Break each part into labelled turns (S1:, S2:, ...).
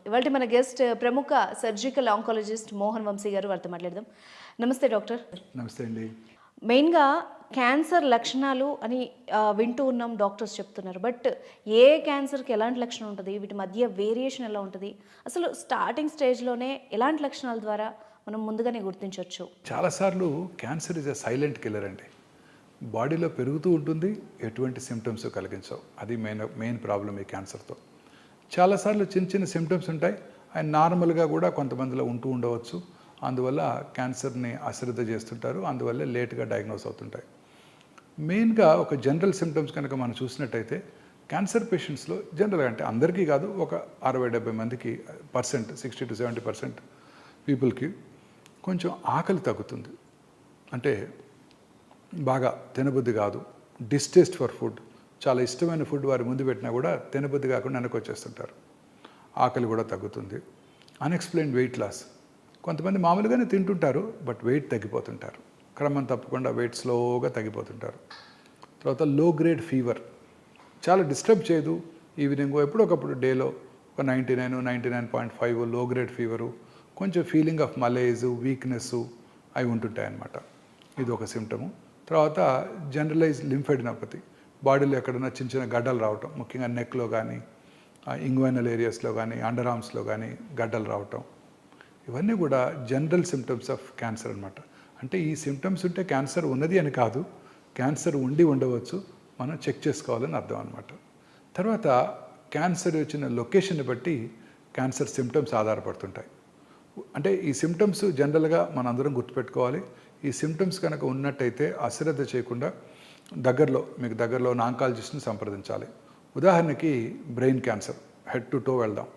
S1: ఇవాల్టి మన గెస్ట్ ప్రముఖ సర్జికల్ ఆంకాలజిస్ట్ మోహన్ వంశీ గారు వారితో మాట్లాడదాం. నమస్తే డాక్టర్.
S2: నమస్తే అండి.
S1: మెయిన్‌గా క్యాన్సర్ లక్షణాలు అని వింటూ ఉన్నాం, డాక్టర్స్ చెప్తున్నారు. బట్ ఏ క్యాన్సర్‌కి ఎలాంటి లక్షణం ఉంటది? వీటి మధ్య వేరియేషన్ ఎలా ఉంటది? అసలు స్టార్టింగ్ స్టేజ్‌లోనే ఎలాంటి లక్షణాల ద్వారా మనం ముందుగానే గుర్తించొచ్చు?
S2: చాలాసార్లు cancer is a silent killer అండి. బాడీలో పెరుగుతూ ఉంటుంది, ఎటువంటి సిమ్టమ్స్ కలిగించవు. అది మెయిన్ ప్రాబ్లం ఈ క్యాన్సర్తో. చాలాసార్లు చిన్న చిన్న సిమ్టమ్స్ ఉంటాయి, అవి నార్మల్గా కూడా కొంతమందిలో ఉంటూ ఉండవచ్చు. అందువల్ల క్యాన్సర్ని అశ్రద్ధ చేస్తుంటారు, అందువల్ల లేట్గా డయాగ్నోస్ అవుతుంటాయి. మెయిన్గా ఒక జనరల్ సిమ్టమ్స్ కనుక మనం చూసినట్టయితే క్యాన్సర్ పేషెంట్స్లో జనరల్గా, అంటే అందరికీ కాదు, ఒక 60-70 మందికి 60-70% పీపుల్కి కొంచెం ఆకలి తగ్గుతుంది. అంటే బాగా తినబుద్ధి కాదు, డిస్టేస్ట్ ఫర్ ఫుడ్, చాలా ఇష్టమైన ఫుడ్ వారి ముందు పెట్టినా కూడా తినబుద్ధి కాకుండా వెనక్కి వచ్చేస్తుంటారు. ఆకలి కూడా తగ్గుతుంది. అన్ఎక్స్ప్లెయిన్డ్ వెయిట్ లాస్, కొంతమంది మామూలుగానే తింటుంటారు బట్ వెయిట్ తగ్గిపోతుంటారు, క్రమం తప్పకుండా వెయిట్ స్లోగా తగ్గిపోతుంటారు. తర్వాత లో గ్రేడ్ ఫీవర్, చాలా డిస్టర్బ్ చేయదు, ఈవినింగ్ ఎప్పుడొకప్పుడు డేలో ఒక 99-99.5 లో గ్రేడ్ ఫీవరు, కొంచెం ఫీలింగ్ ఆఫ్ మలేజ్, వీక్నెస్ అవి ఉంటుంటాయి అన్నమాట. ఇది ఒక సిమ్టము. తర్వాత జనరలైజ్ లింఫెడినోపతి, బాడీలో ఎక్కడైనా చిన్న చిన్న గడ్డలు రావటం, ముఖ్యంగా నెక్లో కానీ, ఇంగ్వైనల్ ఏరియాస్లో కానీ, అండర్ ఆర్మ్స్లో కానీ గడ్డలు రావటం, ఇవన్నీ కూడా జనరల్ సిమ్టమ్స్ ఆఫ్ క్యాన్సర్ అనమాట. అంటే ఈ సిమ్టమ్స్ ఉంటే క్యాన్సర్ ఉన్నది అని కాదు, క్యాన్సర్ ఉండి ఉండవచ్చు, మనం చెక్ చేసుకోవాలని అర్థం అనమాట. తర్వాత క్యాన్సర్ వచ్చిన లొకేషన్ని బట్టి క్యాన్సర్ సిమ్టమ్స్ ఆధారపడుతుంటాయి. అంటే ఈ సిమ్టమ్స్ జనరల్గా మనందరం గుర్తుపెట్టుకోవాలి. ఈ సిమ్టమ్స్ కనుక ఉన్నట్టయితే అశ్రద్ధ చేయకుండా మీకు దగ్గరలో ఉన్న ఆంకాలజిస్ట్ని సంప్రదించాలి. ఉదాహరణకి brain cancer, head to toe వెళ్దాం.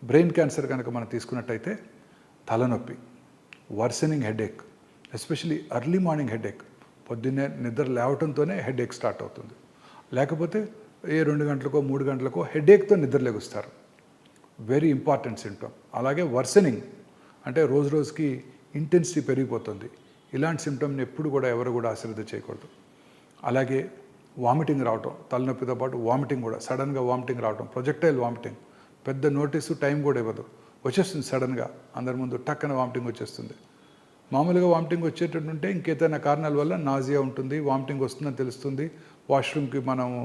S2: బ్రెయిన్ క్యాన్సర్ కనుక మనం తీసుకున్నట్టయితే తలనొప్పి, worsening headache, especially early morning headache, పొద్దున్నే నిద్ర లేవటంతోనే హెడేక్ స్టార్ట్ అవుతుంది. లేకపోతే 2 గంటలకో 3 గంటలకో హెడేక్తో నిద్ర లెగుస్తారు, వెరీ ఇంపార్టెంట్ సిమ్టమ్. అలాగే వర్సనింగ్, అంటే రోజు రోజుకి ఇంటెన్సిటీ పెరిగిపోతుంది. ఇలాంటి సిమ్టమ్ని ఎప్పుడు కూడా ఎవరు కూడా అశ్రద్ధ చేయకూడదు. అలాగే వామిటింగ్ రావటం, తలనొప్పితో పాటు వామిటింగ్ కూడా, సడన్గా వామిటింగ్ రావటం, ప్రొజెక్టైల్ వామిటింగ్, పెద్ద నోటీసు టైం కూడా ఇవ్వదు, వచ్చేస్తుంది సడన్గా, అందరి ముందు టక్కన వామిటింగ్ వచ్చేస్తుంది. మామూలుగా వామిటింగ్ వచ్చేటట్టుంటే ఇంకేదైనా కారణాల వల్ల నాజియా ఉంటుంది, వామిటింగ్ వస్తుందని తెలుస్తుంది, వాష్రూమ్కి మనము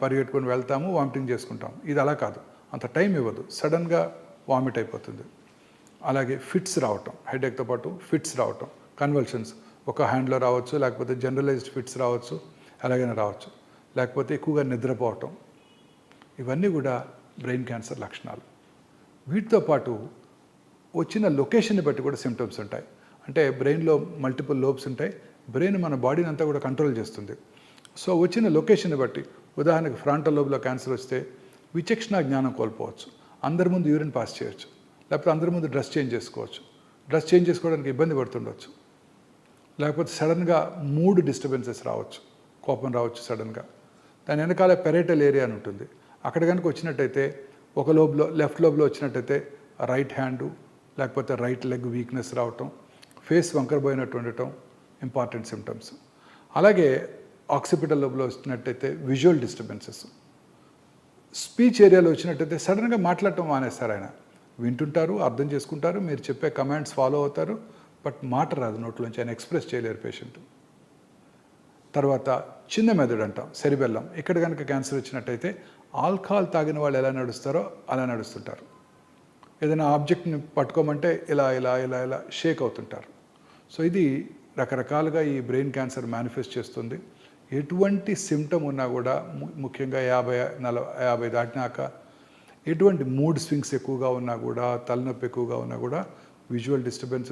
S2: పరిగెట్టుకొని వెళ్తాము, వామిటింగ్ చేసుకుంటాం. ఇది అలా కాదు, అంత టైం ఇవ్వదు, సడన్గా వామిట్ అయిపోతుంది. అలాగే ఫిట్స్ రావటం, హెడేక్తో పాటు ఫిట్స్ రావటం, కన్వల్షన్స్, ఒక హ్యాండ్లో రావచ్చు, లేకపోతే జనరలైజ్డ్ ఫిట్స్ రావచ్చు, అలాగైనా రావచ్చు, లేకపోతే ఎక్కువగా నిద్రపోవటం, ఇవన్నీ కూడా బ్రెయిన్ క్యాన్సర్ లక్షణాలు. వీటితో పాటు వచ్చిన లొకేషన్ని బట్టి కూడా సిమ్టమ్స్ ఉంటాయి. అంటే బ్రెయిన్లో మల్టిపుల్ లోబ్స్ ఉంటాయి, బ్రెయిన్ మన బాడీని అంతా కూడా కంట్రోల్ చేస్తుంది. సో వచ్చిన లొకేషన్ని బట్టి, ఉదాహరణకు ఫ్రంటల్ లోబ్లో క్యాన్సర్ వస్తే విచక్షణ జ్ఞానం కోల్పోవచ్చు, అందరి ముందు యూరిన్ పాస్ చేయొచ్చు, లేకపోతే అందరి ముందు డ్రెస్ చేంజ్ చేసుకోవచ్చు, డ్రెస్ చేంజ్ చేసుకోవడానికి ఇబ్బంది పడుతుండొచ్చు, లేకపోతే సడన్గా మూడ్ డిస్టర్బెన్సెస్ రావచ్చు, కోపం రావచ్చు సడన్గా. దాని వెనకాల పెరేటల్ ఏరియా అని ఉంటుంది, అక్కడ కనుక వచ్చినట్టయితే ఒక లోబ్లో, లెఫ్ట్ లోబ్లో వచ్చినట్టయితే రైట్ హ్యాండు లేకపోతే రైట్ లెగ్ వీక్నెస్ రావటం, ఫేస్ వంకరబోయినట్టు ఉండటం ఇంపార్టెంట్ సిమ్టమ్స్. అలాగే ఆక్సిపిటల్ లోబ్లో వచ్చినట్టయితే విజువల్ డిస్టర్బెన్సెస్, స్పీచ్ ఏరియాలో వచ్చినట్టయితే సడన్గా మాట్లాడటం మానేస్తారు. ఆయన వింటుంటారు, అర్థం చేసుకుంటారు, మీరు చెప్పే కమాండ్స్ ఫాలో అవుతారు, బట్ మాట రాదు నోట్లోంచి, ఆయన ఎక్స్ప్రెస్ చేయలేరు పేషెంట్. తర్వాత చిన్న మెదడు అంటాం, సెరిబెల్లం, ఇక్కడ కనుక క్యాన్సర్ వచ్చినట్టయితే ఆల్కహాల్ తాగిన వాళ్ళు ఎలా నడుస్తారో అలా నడుస్తుంటారు. ఏదైనా ఆబ్జెక్ట్ని పట్టుకోమంటే ఇలా ఇలా ఇలా ఇలా షేక్ అవుతుంటారు. సో ఇది రకరకాలుగా ఈ బ్రెయిన్ క్యాన్సర్ మేనిఫెస్ట్ చేస్తుంది. ఎటువంటి సిమ్టమ్ ఉన్నా కూడా, ముఖ్యంగా 50 దాటినాక, ఎటువంటి మూడ్ స్వింగ్స్ ఎక్కువగా ఉన్నా కూడా, తలనొప్పి ఎక్కువగా ఉన్నా కూడా, విజువల్ డిస్టర్బెన్స్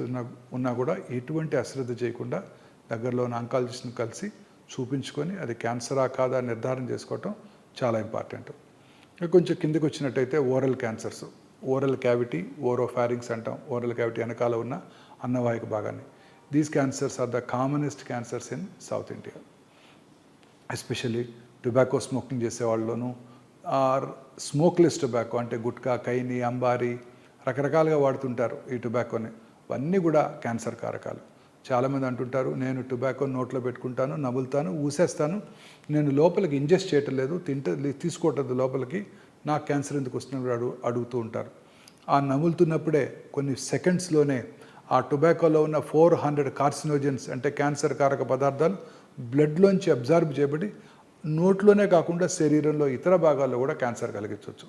S2: ఉన్నా కూడా ఎటువంటి అశ్రద్ధ చేయకుండా దగ్గరలో ఉన్న ఆంకాలజిస్ట్ని కలిసి చూపించుకొని అది క్యాన్సరా కాదా నిర్ధారణ చేసుకోవటం చాలా ఇంపార్టెంట్. కొంచెం కిందకి వచ్చినట్టయితే oral cancers, oral cavity, oropharynx అంటాం, ఓరల్ క్యావిటీ వెనకాల ఉన్న అన్నవాహిక భాగాన్ని. These cancers are the commonest cancers in South India, especially tobacco smoking చేసేవాళ్ళలోనూ, ఆర్ స్మోక్లెస్ టొబాకో, అంటే గుట్కా, కైని, అంబారీ రకరకాలుగా వాడుతుంటారు ఈ టొబాకోని. ఇవన్నీ కూడా క్యాన్సర్ కారకాలు. చాలామంది అంటుంటారు, నేను టొబాకో నోట్లో పెట్టుకుంటాను, నములుతాను, ఊసేస్తాను, నేను లోపలికి ఇంజెస్ట్ చేయటం లేదు, తీసుకోవట్లేదు లోపలికి, నాకు క్యాన్సర్ ఎందుకు వస్తున్నప్పుడు అడుగుతూ ఉంటారు. ఆ నములుతున్నప్పుడే కొన్ని సెకండ్స్లోనే ఆ టొబాకోలో ఉన్న 400 కార్సినోజన్స్ అంటే క్యాన్సర్ కారక పదార్థాలు బ్లడ్లోంచి అబ్జార్బ్ చేయబడి నోట్లోనే కాకుండా శరీరంలో ఇతర భాగాల్లో కూడా క్యాన్సర్ కలిగించవచ్చు.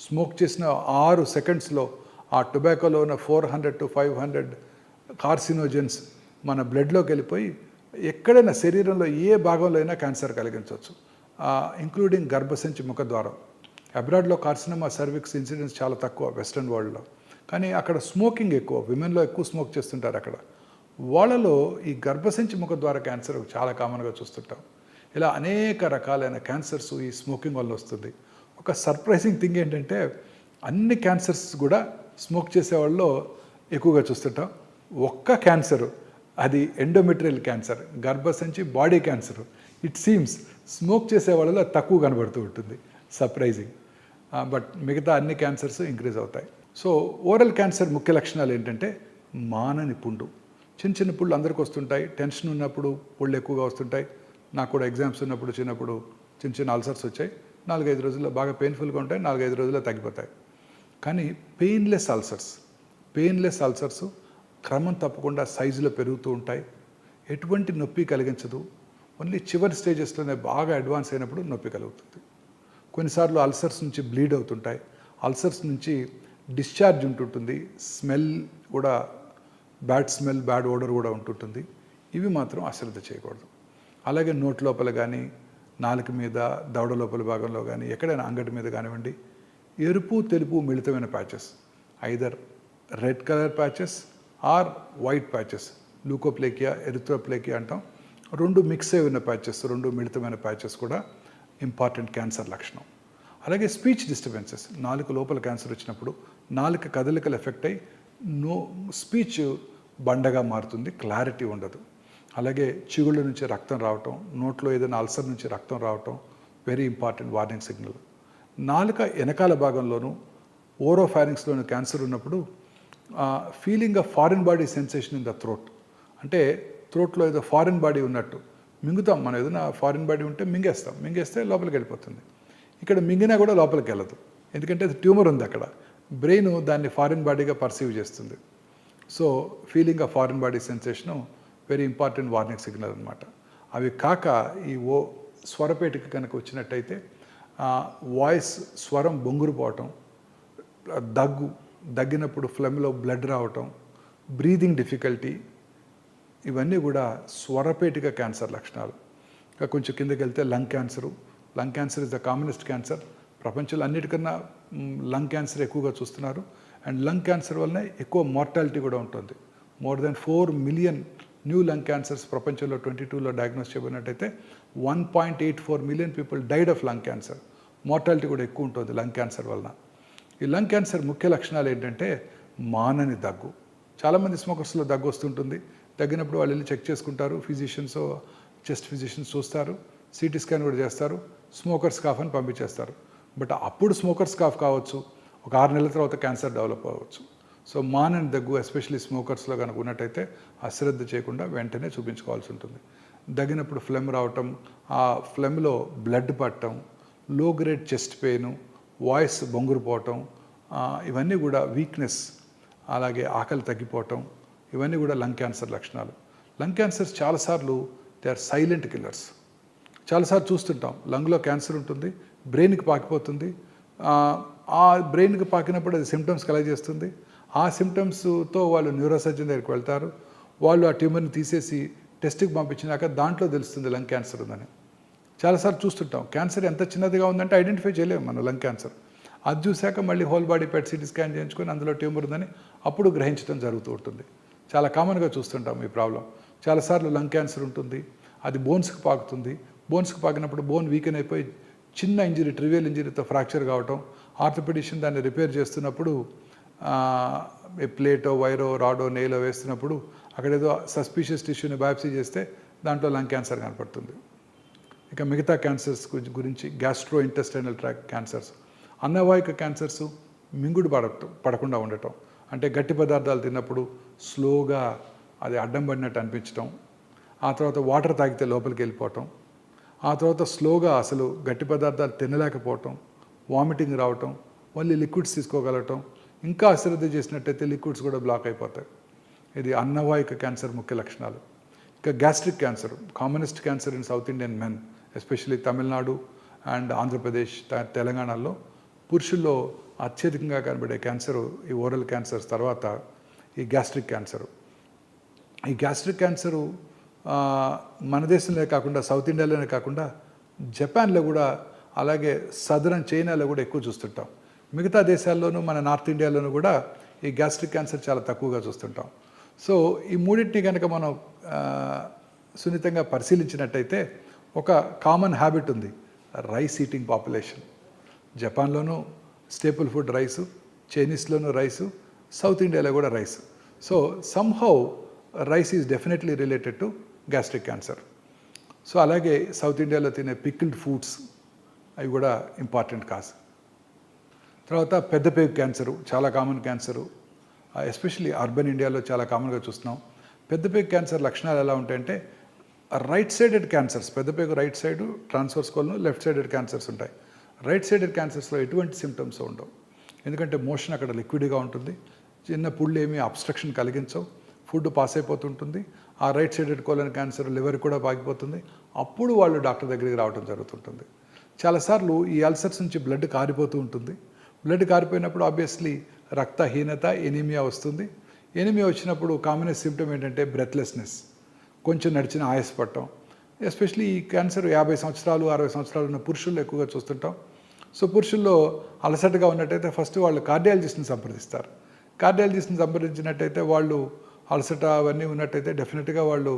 S2: స్మోక్ చేసిన 6 సెకండ్స్లో ఆ టొబాకోలో ఉన్న 400 to 500 కార్సినోజన్స్ మన బ్లడ్లోకి వెళ్ళిపోయి ఎక్కడైనా శరీరంలో ఏ భాగంలో అయినా క్యాన్సర్ కలిగించవచ్చు, ఇంక్లూడింగ్ గర్భసంచి ముఖద్వారం. అబ్రాడ్లో కార్సినోమా సర్విక్స్ ఇన్సిడెన్స్ చాలా తక్కువ వెస్ట్రన్ వరల్డ్లో, కానీ అక్కడ స్మోకింగ్ ఎక్కువ, విమెన్లో ఎక్కువ స్మోక్ చేస్తుంటారు అక్కడ. వాళ్ళలో ఈ గర్భసంచి ముఖద్వార క్యాన్సర్ చాలా కామన్గా చూస్తుంటాం. ఇలా అనేక రకాలైన క్యాన్సర్స్ ఈ స్మోకింగ్ వల్ల వస్తుంది. ఒక సర్ప్రైజింగ్ థింగ్ ఏంటంటే అన్ని క్యాన్సర్స్ కూడా స్మోక్ చేసే వాళ్ళలో ఎక్కువగా చూస్తుంటాం. ఒక్క క్యాన్సరు, అది ఎండోమెట్రియల్ క్యాన్సర్, గర్భసంచి body cancer, it seems smoke చేసే వాళ్ళలో తక్కువ కనబడుతూ ఉంటుంది. సర్ప్రైజింగ్. బట్ మిగతా అన్ని క్యాన్సర్స్ ఇంక్రీజ్ అవుతాయి. సో ఓరల్ క్యాన్సర్ ముఖ్య లక్షణాలు ఏంటంటే మానని పుండు. చిన్న చిన్న పుళ్ళు అందరికి వస్తుంటాయి. టెన్షన్ ఉన్నప్పుడు పుళ్ళు ఎక్కువగా వస్తుంటాయి. నాకు కూడా ఎగ్జామ్స్ ఉన్నప్పుడు చిన్నప్పుడు చిన్న చిన్న అల్సర్స్ వచ్చాయి. 4-5 రోజుల్లో బాగా పెయిన్ఫుల్గా ఉంటాయి, 4-5 రోజుల్లో తగ్గిపోతాయి. కానీ పెయిన్లెస్ అల్సర్స్ క్రమం తప్పకుండా సైజులో పెరుగుతూ ఉంటాయి. ఎటువంటి నొప్పి కలిగించదు. ఓన్లీ చివరి స్టేజెస్లోనే బాగా అడ్వాన్స్ అయినప్పుడు నొప్పి కలుగుతుంది. కొన్నిసార్లు అల్సర్స్ నుంచి బ్లీడ్ అవుతుంటాయి. అల్సర్స్ నుంచి డిశ్చార్జ్ ఉంటుంటుంది. స్మెల్ కూడా బ్యాడ్ స్మెల్, బ్యాడ్ ఓడర్ కూడా ఉంటుంటుంది. ఇవి మాత్రం అశ్రద్ధ చేయకూడదు. అలాగే నోటి లోపల కానీ, నాలుక మీద, దవడ లోపల భాగంలో కానీ, ఎక్కడైనా అంగటి మీద కానివ్వండి, ఎరుపు తెలుపు మిళితమైన patches, either red colour patches or white patches, leukoplakia, erythroplakia అంటాం. 2 మిక్స్ అయి ఉన్న ప్యాచెస్, 2 మిళితమైన ప్యాచెస్ కూడా ఇంపార్టెంట్ క్యాన్సర్ లక్షణం. అలాగే స్పీచ్ డిస్టర్బెన్సెస్, నాలుక లోపల క్యాన్సర్ వచ్చినప్పుడు నాలుక కదలికలు ఎఫెక్ట్ అయ్యి స్పీచ్ బండగా మారుతుంది, క్లారిటీ ఉండదు. అలాగే చిగుళ్ళ నుంచి రక్తం రావటం, నోట్లో ఏదైనా అల్సర్ నుంచి రక్తం రావటం వెరీ ఇంపార్టెంట్ వార్నింగ్ సిగ్నల్. నాలుక వెనకాల భాగంలోనూ ఓరోఫారింగ్స్లోనూ క్యాన్సర్ ఉన్నప్పుడు feeling of foreign body sensation in the throat, అంటే థ్రోట్లో ఏదో ఫారిన్ బాడీ ఉన్నట్టు మింగుతాం. మనం ఏదైనా ఫారిన్ బాడీ ఉంటే మింగేస్తే లోపలికి వెళ్ళిపోతుంది. ఇక్కడ మింగినా కూడా లోపలికి వెళ్ళదు, ఎందుకంటే అది ట్యూమర్ ఉంది అక్కడ. బ్రెయిన్ దాన్ని ఫారిన్ బాడీగా పర్సీవ్ చేస్తుంది. So feeling of foreign body sensation very important warning signal అనమాట. అవి కాక ఈ స్వరపేటికి కనుక వచ్చినట్టయితే వాయిస్ స్వరం బొంగురుపోవటం, దగ్గినప్పుడు ఫ్లెమ్లో బ్లడ్ రావటం, బ్రీదింగ్ డిఫికల్టీ, ఇవన్నీ కూడా స్వరపేటిక క్యాన్సర్ లక్షణాలు. ఇంకా కొంచెం కిందకి వెళ్తే lung cancer is the commonest cancer. ప్రపంచంలో అన్నిటికన్నా లంగ్ క్యాన్సర్ ఎక్కువగా చూస్తున్నారు. అండ్ లంగ్ క్యాన్సర్ వల్లనే ఎక్కువ మార్టాలిటీ కూడా ఉంటుంది. More than 4 million new lung cancers ప్రపంచంలో 2022లో డయాగ్నోస్ చేయబడినట్టయితే 1.84 million people died of lung cancer. Mortality కూడా ఎక్కువ ఉంటుంది లంగ్ క్యాన్సర్ వలన. ఈ లంగ్ క్యాన్సర్ ముఖ్య లక్షణాలు ఏంటంటే మానని దగ్గు. చాలామంది స్మోకర్స్లో దగ్గు వస్తుంటుంది. తగ్గినప్పుడు వాళ్ళు వెళ్ళి చెక్ చేసుకుంటారు. చెస్ట్ ఫిజిషియన్స్ చూస్తారు, సిటీ స్కాన్ కూడా చేస్తారు, స్మోకర్స్ కాఫ్ అని పంపించేస్తారు. బట్ అప్పుడు స్మోకర్స్ కాఫ్ కావచ్చు, ఒక 6 నెలల తర్వాత క్యాన్సర్ డెవలప్ అవ్వచ్చు. సో మానని దగ్గు ఎస్పెషల్లీ స్మోకర్స్లో కనుక ఉన్నట్టయితే అశ్రద్ధ చేయకుండా వెంటనే చూపించుకోవాల్సి ఉంటుంది. దగ్గినప్పుడు ఫ్లెమ్ రావటం, ఆ ఫ్లెమ్లో బ్లడ్ పట్టడం, లో గ్రేడ్ చెస్ట్ పెయిన్, వాయిస్ బొంగురుపోవటం, ఇవన్నీ కూడా వీక్నెస్, అలాగే ఆకలి తగ్గిపోవటం, ఇవన్నీ కూడా లంగ్ క్యాన్సర్ లక్షణాలు. లంగ్ క్యాన్సర్స్ చాలాసార్లు దే ఆర్ సైలెంట్ కిల్లర్స్. చాలాసార్లు చూస్తుంటాం, లంగ్లో క్యాన్సర్ ఉంటుంది, బ్రెయిన్కి పాకిపోతుంది. ఆ బ్రెయిన్కి పాకినప్పుడు అది సిమ్టమ్స్ కలగజేస్తుంది. ఆ సిమ్టమ్స్తో వాళ్ళు న్యూరోసర్జన్ దగ్గరికి వెళ్తారు. వాళ్ళు ఆ ట్యూమర్ని తీసేసి టెస్ట్కి పంపించినాక దాంట్లో తెలుస్తుంది లంగ్ క్యాన్సర్ ఉందని. చాలాసార్లు చూస్తుంటాం. క్యాన్సర్ ఎంత చిన్నదిగా ఉందంటే ఐడెంటిఫై చేయలేము మనం లంగ్ క్యాన్సర్. అది చూశాక మళ్ళీ whole body PET CT scan చేయించుకొని అందులో ట్యూమర్ ఉందని అప్పుడు గ్రహించడం జరుగుతూ ఉంటుంది. చాలా కామన్గా చూస్తుంటాం ఈ ప్రాబ్లం. చాలాసార్లు లంగ్ క్యాన్సర్ ఉంటుంది, అది బోన్స్కి పాకుతుంది. బోన్స్కి పాకినప్పుడు బోన్ వీకెన్ అయిపోయి చిన్న ఇంజరీ, ట్రివియల్ ఇంజరీతో ఫ్రాక్చర్ కావటం, ఆర్థోపెడిషియన్ దాన్ని రిపేర్ చేస్తున్నప్పుడు ప్లేటో, వైరో, రాడో, నెయిలో వేస్తున్నప్పుడు అక్కడ ఏదో సస్పీషియస్ టిష్యూని బయాప్సీ చేస్తే దాంట్లో లంగ్ క్యాన్సర్ కనపడుతుంది. ఇక మిగతా క్యాన్సర్స్ గురించి గ్యాస్ట్రో ఇంటెస్టైనల్ ట్రాక్ట్ క్యాన్సర్స్, అన్నవాహిక క్యాన్సర్స్ మింగుడు పడకుండా ఉండటం, అంటే గట్టి పదార్థాలు తిన్నప్పుడు స్లోగా అది అడ్డం పడినట్టు అనిపించటం, ఆ తర్వాత వాటర్ తాగితే లోపలికి వెళ్ళిపోవటం, ఆ తర్వాత స్లోగా అసలు గట్టి పదార్థాలు తినలేకపోవటం, వామిటింగ్ రావటం, మళ్ళీ లిక్విడ్స్ తీసుకోగలగటం, ఇంకా అశ్రద్ధ చేసినట్టయితే లిక్విడ్స్ కూడా బ్లాక్ అయిపోతాయి. ఇది అన్నవాహిక క్యాన్సర్ ముఖ్య లక్షణాలు. ఇంకా gastric cancer, commonest cancer in south Indian men, especially Tamil Nadu and Andhra Pradesh, తెలంగాణలో పురుషుల్లో అత్యధికంగా కనబడే క్యాన్సరు ఈ ఓరల్ క్యాన్సర్స్ తర్వాత ఈ గ్యాస్ట్రిక్ క్యాన్సరు. ఈ గ్యాస్ట్రిక్ క్యాన్సరు మన దేశంలోనే కాకుండా సౌత్ ఇండియాలోనే కాకుండా జపాన్లో కూడా, అలాగే సదరన్ చైనాలో కూడా ఎక్కువ చూస్తుంటాం. మిగతా దేశాల్లోనూ మన నార్త్ ఇండియాలోనూ కూడా ఈ గ్యాస్ట్రిక్ క్యాన్సర్ చాలా తక్కువగా చూస్తుంటాం. సో ఈ మూడింటిని కనుక మనం సున్నితంగా పరిశీలించినట్టయితే ఒక కామన్ హ్యాబిట్ ఉంది, రైస్ ఈటింగ్ పాపులేషన్. జపాన్లోనూ స్టేపుల్ ఫుడ్ రైసు, చైనీస్లోనూ రైసు, సౌత్ ఇండియాలో కూడా rice. So somehow rice is definitely related to gastric cancer. So అలాగే సౌత్ ఇండియాలో తినే పికిల్డ్ ఫుడ్స్ అవి కూడా ఇంపార్టెంట్ కాజ్. తర్వాత పెద్ద పేగు క్యాన్సరు చాలా కామన్ క్యాన్సరు, ఎస్పెషల్లీ అర్బన్ ఇండియాలో చాలా కామన్గా చూస్తున్నాం. పెద్ద పేగు క్యాన్సర్ లక్షణాలు ఎలా ఉంటాయంటే రైట్ సైడెడ్ క్యాన్సర్స్, పెద్ద పేగు right side transverse colon, left sided cancers ఉంటాయి. రైట్ సైడెడ్ క్యాన్సర్స్లో ఎటువంటి సిమ్టమ్స్ ఉండవు, ఎందుకంటే మోషన్ అక్కడ లిక్విడ్గా ఉంటుంది, చిన్న పుళ్ళు ఏమీ అబ్స్ట్రక్షన్ కలిగించవు, ఫుడ్ పాస్ అయిపోతుంటుంది. ఆ right sided colon cancer liver కూడా పాకిపోతుంది. అప్పుడు వాళ్ళు డాక్టర్ దగ్గరికి రావడం జరుగుతుంటుంది. చాలాసార్లు ఈ అల్సర్స్ నుంచి బ్లడ్ కారిపోతూ ఉంటుంది. బ్లడ్ కారిపోయినప్పుడు ఆబ్వియస్లీ రక్తహీనత, ఎనీమియా వస్తుంది. ఎనీమియా వచ్చినప్పుడు కామనెస్ట్ సిమ్టమ్ ఏంటంటే బ్రెత్లెస్నెస్, కొంచెం నడిచిన ఆయాసపడటం. ఎస్పెషల్లీ ఈ క్యాన్సర్ 50 సంవత్సరాలు 60 సంవత్సరాలు ఉన్న పురుషుల్లో ఎక్కువగా చూస్తుంటాం. సో పురుషుల్లో అలసటగా ఉన్నట్టయితే ఫస్ట్ వాళ్ళు కార్డియాలజిస్ట్ని సంప్రదిస్తారు. కార్డియాలజిస్ట్ని సంప్రదించినట్టయితే వాళ్ళు అలసట అవన్నీ ఉన్నట్టయితే డెఫినెట్గా వాళ్ళు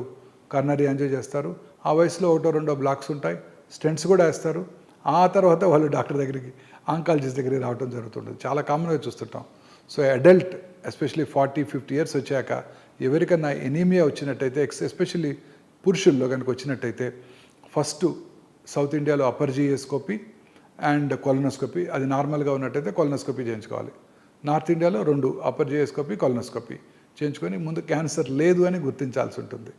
S2: కర్నరీ యాంజియో చేస్తారు. ఆ వయసులో 1-2 బ్లాక్స్ ఉంటాయి, స్టెంట్స్ కూడా వేస్తారు. ఆ తర్వాత వాళ్ళు డాక్టర్ దగ్గరికి, ఆంకాలజిస్ట్ దగ్గరికి రావడం జరుగుతుంటుంది. చాలా కామన్గా చూస్తుంటాం. సో అడల్ట్ ఎస్పెషల్లీ 40-50 ఇయర్స్ వచ్చాక ఎవరికన్నా ఎనీమియా వచ్చినట్టయితే, ఎస్పెషల్లీ పురుషుల్లో కనుక వచ్చినట్టయితే ఫస్ట్ సౌత్ ఇండియాలో అప్పర్ జియోస్కోపీ అండ్ కొలనోస్కోపీ, అది నార్మల్గా ఉన్నట్టయితే కొలనోస్కోపీ చేయించుకోవాలి. నార్త్ ఇండియాలో 2 అప్పర్ జియోస్కోపీ, కొలనోస్కోపీ చేయించుకొని ముందు క్యాన్సర్ లేదు అని గుర్తించాల్సి ఉంటుంది.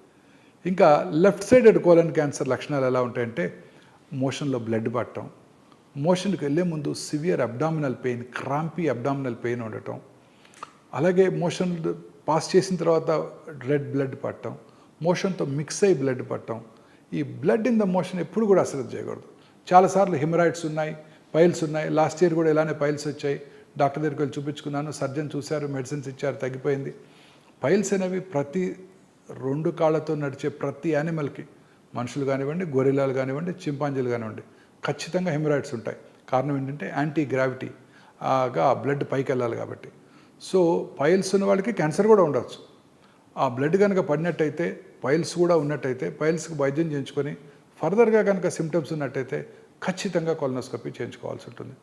S2: ఇంకా లెఫ్ట్ సైడెడ్ కోలన్ క్యాన్సర్ లక్షణాలు ఎలా ఉంటాయంటే మోషన్లో బ్లడ్ పట్టడం, మోషన్కి వెళ్ళే ముందు severe abdominal pain, crampy abdominal pain ఉండటం, అలాగే మోషన్ పాస్ చేసిన తర్వాత రెడ్ బ్లడ్ పట్టడం, మోషన్తో మిక్స్ అయ్యి బ్లడ్ పట్టడం. ఈ బ్లడ్ ఇన్ ద మోషన్ ఎప్పుడు కూడా అశ్రద్ధ చేయకూడదు. చాలాసార్లు హిమరాయిడ్స్ ఉన్నాయి, పైల్స్ ఉన్నాయి. లాస్ట్ ఇయర్ కూడా ఇలానే పైల్స్ వచ్చాయి. డాక్టర్ దగ్గరికి వెళ్ళి చూపించుకున్నాను, సర్జన్ చూశారు, మెడిసిన్స్ ఇచ్చారు, తగ్గిపోయింది. పైల్స్ అనేవి ప్రతి 2 కాళ్ళతో నడిచే ప్రతి యానిమల్కి, మనుషులు కానివ్వండి, గొరిల్లాలు కానివ్వండి, చింపాంజీలు కానివ్వండి, ఖచ్చితంగా హిమరాయిడ్స్ ఉంటాయి. కారణం ఏంటంటే యాంటీ గ్రావిటీగా బ్లడ్ పైకి వెళ్ళాలి కాబట్టి. సో పైల్స్ ఉన్న వాళ్ళకి క్యాన్సర్ కూడా ఉండవచ్చు. ఆ బ్లడ్ కనుక పడినట్టయితే, పైల్స్ కూడా ఉన్నట్టయితే పైల్స్కి వైద్యం చేయించుకొని ఫర్దర్గా కనుక సిమ్టమ్స్ ఉన్నట్టయితే ఖచ్చితంగా కొలనోస్కోపీ చేయించుకోవాల్సి ఉంటుంది.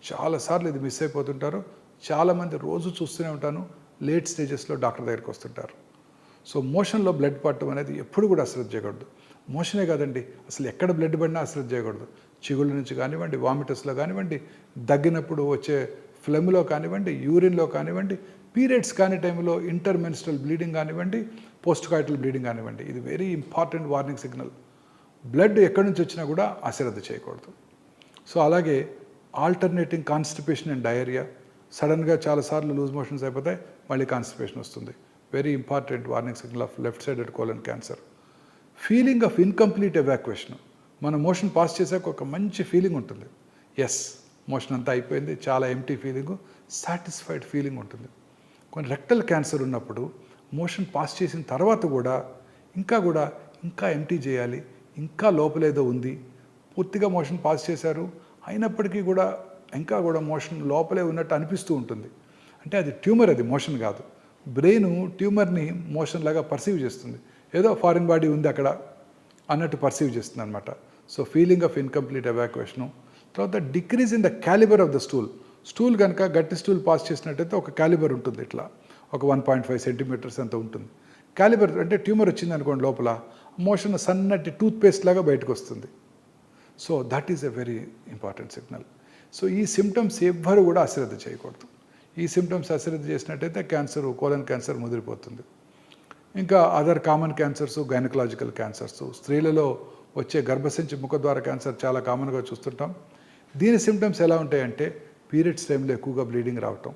S2: చాలాసార్లు ఇది మిస్ అయిపోతుంటారు. చాలామంది రోజు చూస్తూనే ఉంటాను, లేట్ స్టేజెస్లో డాక్టర్ దగ్గరికి వస్తుంటారు. సో మోషన్లో బ్లడ్ పట్టడం అనేది ఎప్పుడు కూడా అశ్రద్ధ చేయకూడదు. మోషనే కాదండి, అసలు ఎక్కడ బ్లడ్ పడినా అశ్రద్ధ చేయకూడదు. చిగుళ్ళ నుంచి కానివ్వండి, వామిటస్లో కానివ్వండి, దగ్గినప్పుడు వచ్చే ఫ్లెమ్లో కానివ్వండి, యూరిన్లో కానివ్వండి, పీరియడ్స్ కాని టైంలో ఇంటర్మెన్స్ట్రల్ బ్లీడింగ్ కానివ్వండి, పోస్ట్ కాయిటల్ బ్లీడింగ్ కానివ్వండి, ఇది very important warning signal. Blood ఎక్కడి నుంచి వచ్చినా కూడా అశ్రద్ధ చేయకూడదు. సో అలాగే ఆల్టర్నేటింగ్ కాన్స్టిపేషన్ అండ్ డయేరియా, సడన్గా చాలాసార్లు లూజ్ మోషన్స్ అయిపోతాయి, మళ్ళీ కాన్స్టిపేషన్ వస్తుంది. Very important warning signal off left sided colon cancer. Feeling of incomplete evacuation, మన మోషన్ పాస్ చేసాక ఒక మంచి ఫీలింగ్ ఉంటుంది. ఎస్, మోషన్ అంతా అయిపోయింది, చాలా ఎంటీ ఫీలింగు, సాటిస్ఫైడ్ ఫీలింగ్ ఉంటుంది. కొన్ని రెక్టల్ క్యాన్సర్ ఉన్నప్పుడు మోషన్ పాస్ చేసిన తర్వాత కూడా ఇంకా ఎంటీ చేయాలి, ఇంకా లోపలేదో ఉంది, పూర్తిగా మోషన్ పాస్ చేశారు అయినప్పటికీ కూడా ఇంకా కూడా మోషన్ లోపలే ఉన్నట్టు అనిపిస్తూ ఉంటుంది. అంటే అది ట్యూమర్, అది మోషన్ కాదు. బ్రెయిన్ ట్యూమర్ని మోషన్ లాగా పర్సీవ్ చేస్తుంది, ఏదో ఫారిన్ బాడీ ఉంది అక్కడ అన్నట్టు పర్సీవ్ చేస్తుంది అనమాట. So feeling of incomplete evacuation. తర్వాత decrease in the calibre of the stool కనుక గట్టి స్టూల్ పాస్ చేసినట్టయితే ఒక క్యాలిబర్ ఉంటుంది, ఇట్లా ఒక 1.5 సెంటీమీటర్స్ అంత ఉంటుంది. క్యాలిబర్ అంటే ట్యూమర్ వచ్చింది అనుకోండి, లోపల మోషన్ సన్నటి టూత్పేస్ట్ లాగా బయటకు వస్తుంది. So that is a very important signal. So ఈ సిమ్టమ్స్ ఎవ్వరు కూడా అశ్రద్ధ చేయకూడదు. ఈ సిమ్టమ్స్ అశ్రద్ధ చేసినట్టయితే క్యాన్సర్, కోలన్ క్యాన్సర్ ముదిరిపోతుంది. ఇంకా other common cancers, gynaecological cancers, స్త్రీలలో వచ్చే గర్భసంచి ముఖద్వార క్యాన్సర్ చాలా కామన్గా చూస్తుంటాం. దీని సిమ్టమ్స్ ఎలా ఉంటాయంటే పీరియడ్స్ టైంలో ఎక్కువగా బ్లీడింగ్ రావటం,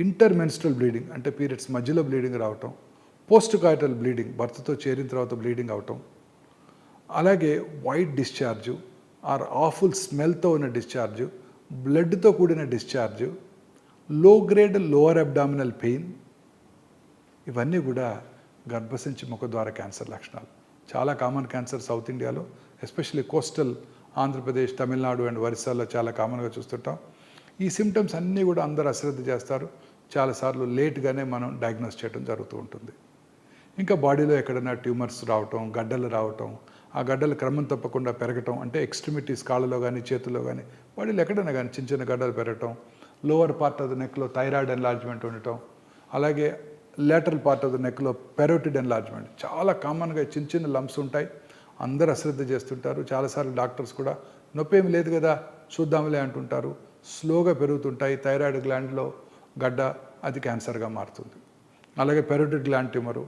S2: ఇంటర్మెన్స్ట్రల్ బ్లీడింగ్ అంటే పీరియడ్స్ మధ్యలో బ్లీడింగ్ రావటం, పోస్ట్ కాయిటల్ బ్లీడింగ్ భర్తతో చేరిన తర్వాత బ్లీడింగ్ అవటం, అలాగే వైట్ డిశ్చార్జు ఆర్ ఆఫుల్ స్మెల్తో ఉన్న డిశ్చార్జు, బ్లడ్తో కూడిన డిశ్చార్జు, లో గ్రేడ్ లోవర్ అబ్డామినల్ పెయిన్, ఇవన్నీ కూడా గర్భసంచి ముఖద్వార క్యాన్సర్ లక్షణాలు. చాలా కామన్ క్యాన్సర్ సౌత్ ఇండియాలో, especially coastal Andhra Pradesh, Tamil Nadu and ఒరిస్సాలో చాలా కామన్గా చూస్తుంటాం. ఈ సిమ్టమ్స్ అన్నీ కూడా అందరూ అశ్రద్ధ చేస్తారు. చాలాసార్లు లేట్గానే మనం డయాగ్నోస్ చేయడం జరుగుతూ ఉంటుంది. ఇంకా బాడీలో ఎక్కడైనా ట్యూమర్స్ రావటం, గడ్డలు రావటం, ఆ గడ్డలు క్రమం తప్పకుండా పెరగటం, అంటే ఎక్స్ట్రిమిటీస్ కాళ్ళలో కానీ చేతుల్లో కానీ బాడీలో ఎక్కడైనా కానీ చిన్న చిన్న గడ్డలు పెరగటం, లోవర్ పార్ట్ ఆఫ్ ద నెక్లో థైరాయిడ్ ఎన్లార్జ్మెంట్ ఉండటం, అలాగే లేటరల్ పార్ట్ ఆఫ్ ద నెక్లో పెరోటిడ్ ఎన్లార్జ్మెంట్, చాలా కామన్గా చిన్న చిన్న లంప్స్ ఉంటాయి. అందరూ అశ్రద్ధ చేస్తుంటారు. చాలాసార్లు డాక్టర్స్ కూడా నొప్పి ఏమి లేదు కదా చూద్దాంలే అంటుంటారు. స్లోగా పెరుగుతుంటాయి. థైరాయిడ్ గ్లాండ్లో గడ్డ, అది క్యాన్సర్గా మారుతుంది. అలాగే పెరోటిడ్ గ్లాండ్ ట్యూమరు,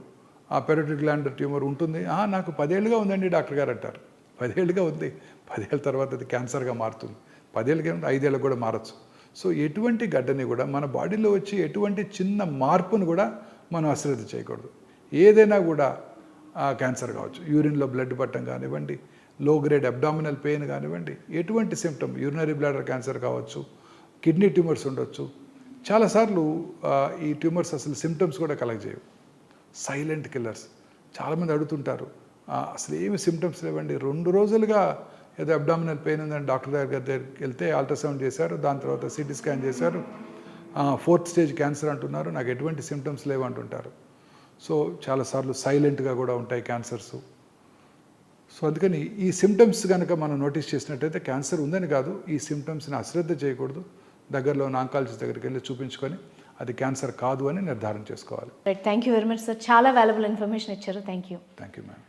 S2: ఆ పెరోటిడ్ గ్లాండ్ ట్యూమర్ ఉంటుంది. నాకు 10 ఏళ్ళుగా ఉందండి డాక్టర్ గారు అంటారు. 10 ఏళ్ళుగా ఉంది, 10 ఏళ్ళ తర్వాత అది క్యాన్సర్గా మారుతుంది. 10 ఏళ్ళకి 5 ఏళ్ళకి కూడా మారచ్చు. సో ఎటువంటి గడ్డని కూడా మన బాడీలో వచ్చి ఎటువంటి చిన్న మార్పును కూడా మనం అశ్రద్ధ చేయకూడదు. ఏదైనా కూడా క్యాన్సర్ కావచ్చు, యూరిన్లో బ్లడ్ పట్టడం కానివ్వండి, లో గ్రేడ్ అబ్డామినల్ పెయిన్ కానివ్వండి, ఎటువంటి సిమ్టమ్, యూరినరీ బ్లాడర్ క్యాన్సర్ కావచ్చు, కిడ్నీ ట్యూమర్స్ ఉండొచ్చు. చాలాసార్లు ఈ ట్యూమర్స్ అసలు సిమ్టమ్స్ కూడా కలగజేయవు, సైలెంట్ కిల్లర్స్. చాలామంది అడుగుతుంటారు, అసలు ఏమి సిమ్టమ్స్ లేవండి, 2 రోజులుగా ఏదో అబ్డామినల్ పెయిన్ ఉందని డాక్టర్ దగ్గరికి వెళ్తే అల్ట్రాసౌండ్ చేశారు, దాని తర్వాత సిటీ స్కాన్ చేశారు, 4th స్టేజ్ క్యాన్సర్ అంటున్నారు, నాకు ఎటువంటి సిమ్టమ్స్ లేవు అంటుంటారు. సో చాలాసార్లు సైలెంట్గా కూడా ఉంటాయి క్యాన్సర్స్. సో అందుకని ఈ సిమ్టమ్స్ కనుక మనం నోటీస్ చేసినట్టయితే క్యాన్సర్ ఉందని కాదు, ఈ సిమ్టమ్స్ని అశ్రద్ధ చేయకూడదు. దగ్గరలో ఉన్న ఆంకాలజిస్ట్ దగ్గరికి వెళ్ళి చూపించుకొని అది క్యాన్సర్ కాదు అని నిర్ధారణ చేసుకోవాలి.
S1: Right, thank you very much sir. చాలా వాల్యుబుల్ ఇన్ఫర్మేషన్ ఇచ్చారు. Thank you.
S2: Thank you ma'am.